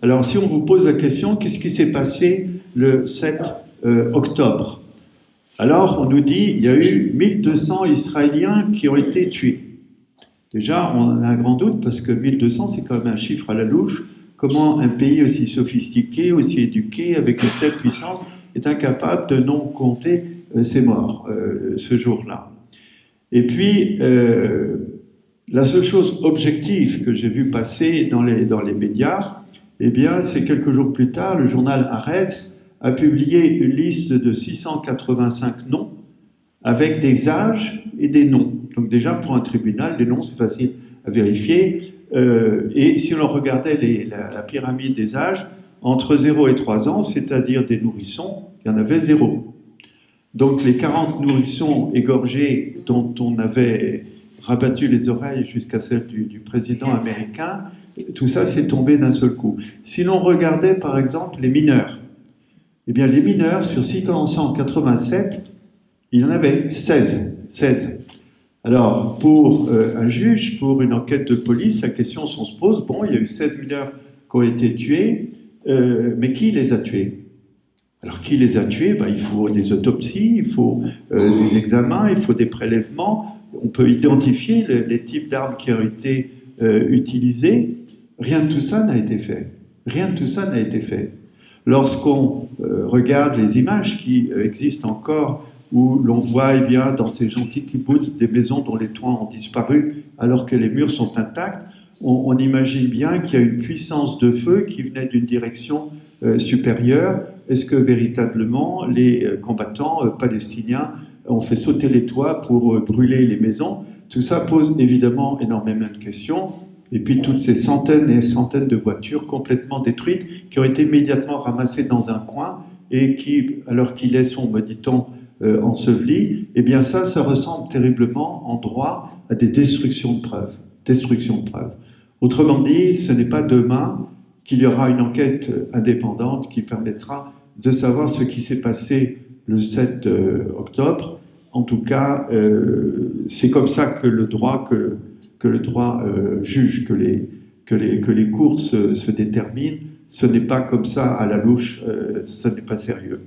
Alors, si on vous pose la question, qu'est-ce qui s'est passé le 7 octobre? Alors, on nous dit il y a eu 1200 Israéliens qui ont été tués. Déjà, on a un grand doute parce que 1200, c'est quand même un chiffre à la louche. Comment un pays aussi sophistiqué, aussi éduqué, avec une telle puissance, est incapable de non compter ses morts ce jour-là? Et puis, la seule chose objective que j'ai vue passer dans les médias, eh bien, c'est quelques jours plus tard, le journal Haaretz a publié une liste de 685 noms avec des âges et des noms. Donc déjà, pour un tribunal, les noms, c'est facile à vérifier. Et si l'on regardait la pyramide des âges, entre 0 et 3 ans, c'est-à-dire des nourrissons, il y en avait 0. Donc les 40 nourrissons égorgés dont on avait rabattu les oreilles jusqu'à celle du président américain, tout ça s'est tombé d'un seul coup. Si l'on regardait par exemple les mineurs, eh bien les mineurs, sur 687, il y en avait 16. Alors, pour un juge, pour une enquête de police, la question se pose, bon, il y a eu 16 mineurs qui ont été tués, mais qui les a tués? Alors, qui les a tués? Ben, il faut des autopsies, il faut des examens, il faut des prélèvements, on peut identifier les types d'armes qui ont été utilisées. Rien de tout ça n'a été fait. Rien de tout ça n'a été fait. Lorsqu'on regarde les images qui existent encore, où l'on voit eh bien, dans ces gentils kibbutz des maisons dont les toits ont disparu alors que les murs sont intacts, on imagine bien qu'il y a une puissance de feu qui venait d'une direction supérieure. Est-ce que véritablement les combattants palestiniens ont fait sauter les toits pour brûler les maisons? Tout ça pose évidemment énormément de questions. Et puis toutes ces centaines et centaines de voitures complètement détruites qui ont été immédiatement ramassées dans un coin et qui, alors qu'ils sont, me dit-on, ensevelis, eh bien ça ressemble terriblement en droit à des destructions de preuves. Destructions de preuves. Autrement dit, ce n'est pas demain qu'il y aura une enquête indépendante qui permettra de savoir ce qui s'est passé le 7 octobre. En tout cas, c'est comme ça que le droit, juge, que les cours se déterminent. Ce n'est pas comme ça à la louche, ce n'est pas sérieux.